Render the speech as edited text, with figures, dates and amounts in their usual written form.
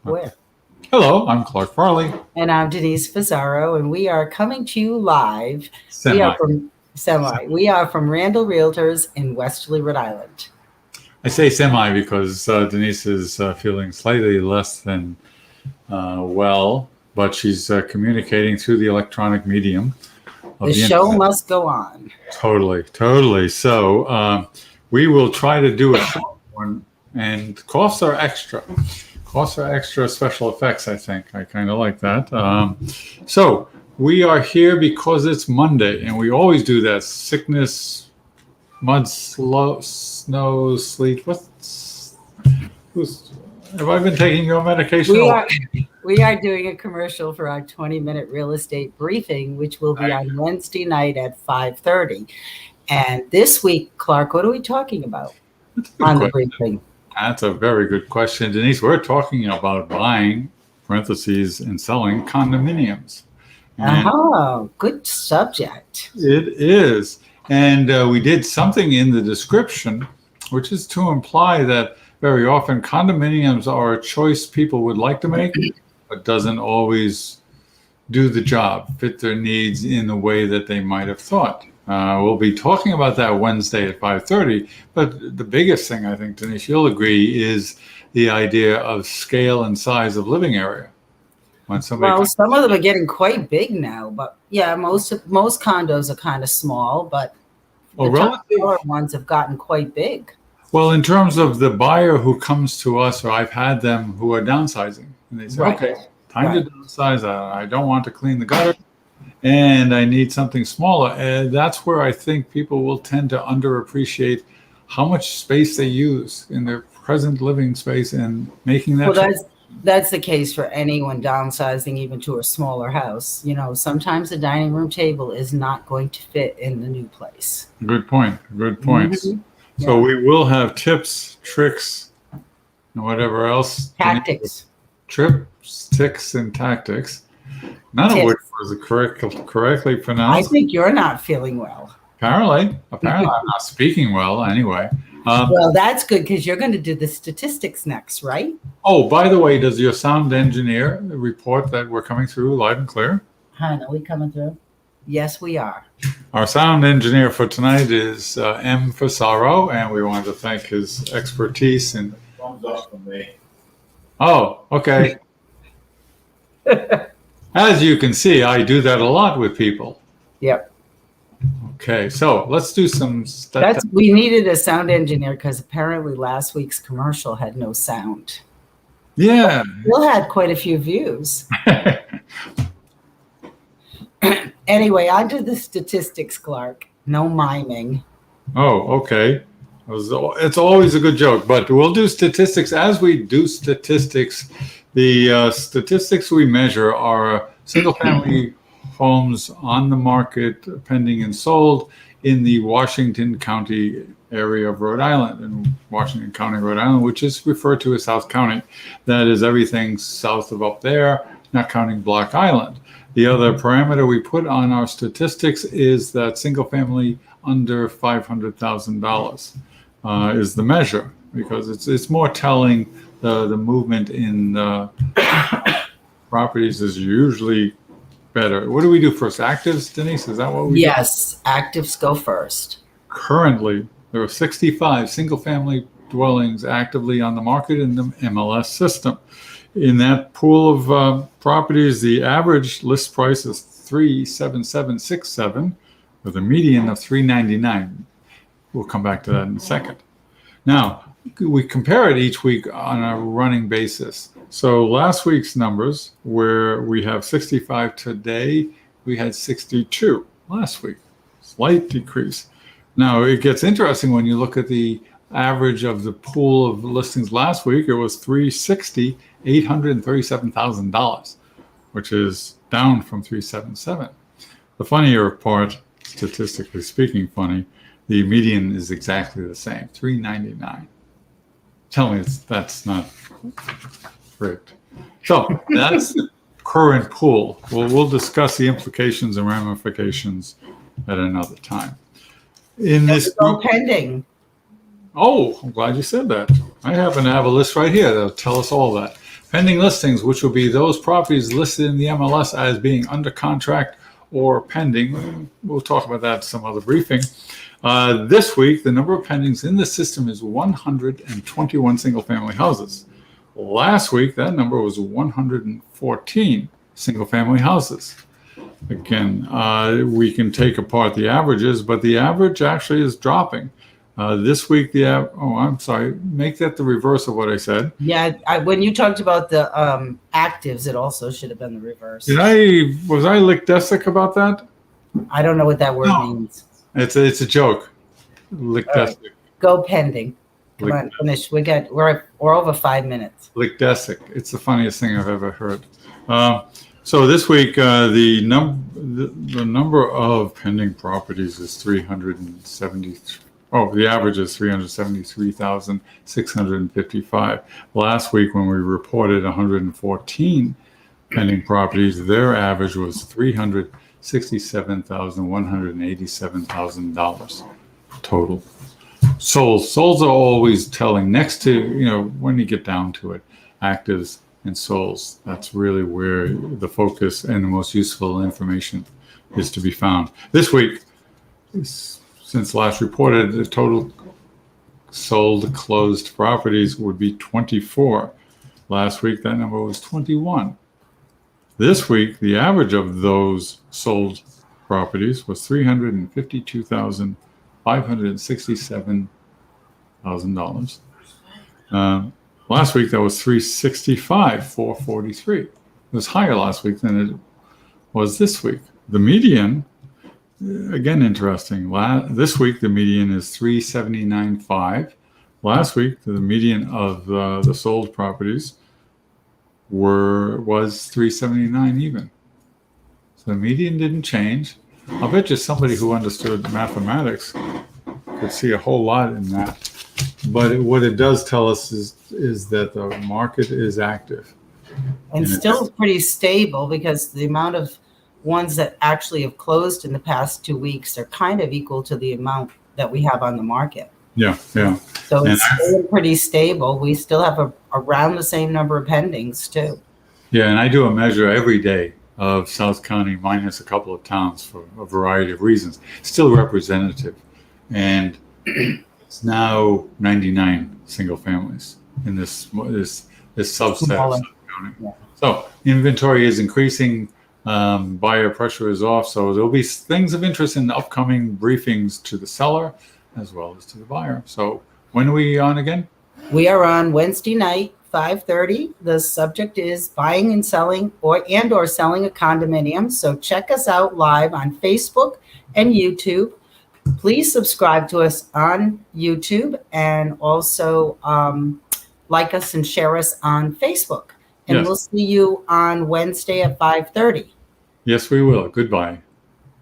Where? Hello, I'm Clark Farley. And I'm Denise Fazaro, and we are coming to you live. We are from We are from Randall Realtors in Westerly, Rhode Island. I say semi because Denise is feeling slightly less than well, but she's communicating through the electronic medium of The show internet. must go on. Totally. So we will try to do a short one, and costs are extra. Costs are extra special effects, I think. I kind of like that. So we are here because it's Monday, and we always do that. Sickness, mud, snow, sleet. Have I been taking your medication? We are doing a commercial for our 20-minute real estate briefing, which will be on Wednesday night at 5:30. And this week, Clark, what are we talking about on the briefing? That's a very good question, Denise. We're talking about buying, parentheses, and selling condominiums. Oh, good subject. It is. And we did something in the description, which is to imply that very often condominiums are a choice people would like to make, but doesn't always do the job, fit their needs in the way that they might have thought. We'll be talking about that Wednesday at 5:30. But the biggest thing, I think, Denise, you'll agree, is the idea of scale and size of living area. When some of them are getting quite big now, but yeah, most condos are kind of small, but the top ones have gotten quite big. Well, in terms of the buyer who comes to us, or I've had them who are downsizing, and they say, okay, time to downsize. I don't want to clean the gutter, and I need something smaller. And that's where I think people will tend to underappreciate how much space they use in their present living space and making that. Well, that's the case for anyone downsizing, even to a smaller house. You know, sometimes the dining room table is not going to fit in the new place. Good point. Mm-hmm. So we will have tips, tricks, and whatever else. Tactics. Tricks, and tactics. None of which was correctly pronounced. I think you're not feeling well. Apparently I'm not speaking well anyway. Well, that's good because you're going to do the statistics next, right? Oh, by the way, does your sound engineer report that we're coming through live and clear? Are we coming through? Yes, we are. Our sound engineer for tonight is M. Fasaro, and we want to thank his expertise. Thumbs up from me. Oh, okay. As you can see, I do that a lot with people. Yep. Okay, so let's do some. We needed a sound engineer because apparently last week's commercial had no sound. Yeah. Still had quite a few views. Anyway, on to the statistics, Clark. No miming. Oh, okay. It's always a good joke, but we'll do statistics. As we do statistics, the statistics we measure are single-family homes on the market, pending and sold in the Washington County area of Rhode Island, in Washington County, Rhode Island, which is referred to as South County. That is everything south of up there, not counting Block Island. The other parameter we put on our statistics is that single family under $500,000 is the measure, because it's more telling. The movement in properties is usually better. What do we do first? Actives, Denise? Is that what we do? Yes, actives go first. Currently, there are 65 single family dwellings actively on the market in the MLS system. In that pool of properties, the average list price is $377,670 with a median of $399. We'll come back to that in a second. Now, we compare it each week on a running basis. So last week's numbers, where we have 65 today, we had 62 last week. Slight decrease. Now, it gets interesting when you look at the average of the pool of listings last week. It was $837,000, which is down from 377. The funnier part, statistically speaking funny, the median is exactly the same, $399. Tell me that's not rigged. So that's the current pool. We'll discuss the implications and ramifications at another time. In this group, pending. Oh, I'm glad you said that. I happen to have a list right here that'll tell us all that. Pending listings, which will be those properties listed in the MLS as being under contract or pending. We'll talk about that in some other briefing. This week, the number of pendings in the system is 121 single-family houses. Last week, that number was 114 single-family houses. Again, we can take apart the averages, but the average actually is dropping. This week, I'm sorry, make that the reverse of what I said. Yeah, when you talked about the actives, it also should have been the reverse. Was I lickdesic about that? I don't know what that word means. It's a joke. Lickdesic. Right. Go pending. Come on, finish. We're over 5 minutes. Lickdesic. It's the funniest thing I've ever heard. So this week, the number of pending properties is 373. Oh, the average is 373,655. Last week, when we reported 114 pending properties, their average was $367,187 total. Souls are always telling. Next to, when you get down to it, actives and souls. That's really where the focus and the most useful information is to be found. This week, since last reported, the total sold closed properties would be 24. Last week, that number was 21. This week, the average of those sold properties was $352,567,000. Last week, that was $365,443. It was higher last week than it was this week. The median, again, interesting. This week, the median is $379,500. Last week, the median of the sold properties was $379,000 even. So the median didn't change. I'll bet you somebody who understood mathematics could see a whole lot in that. But what it does tell us is that the market is active. And still pretty stable, because the amount of ones that actually have closed in the past 2 weeks are kind of equal to the amount that we have on the market. Yeah. So it's still pretty stable. We still have around the same number of pendings too. Yeah, and I do a measure every day of South County minus a couple of towns for a variety of reasons. Still representative. And it's now 99 single families in this subset of South County. Yeah. So inventory is increasing. Buyer pressure is off. So there'll be things of interest in the upcoming briefings to the seller as well as to the buyer. So when are we on again? We are on Wednesday night, 5:30. The subject is buying and selling or selling a condominium. So check us out live on Facebook and YouTube. Please subscribe to us on YouTube, and also like us and share us on Facebook. And We'll see you on Wednesday at 5:30. Yes, we will. Goodbye.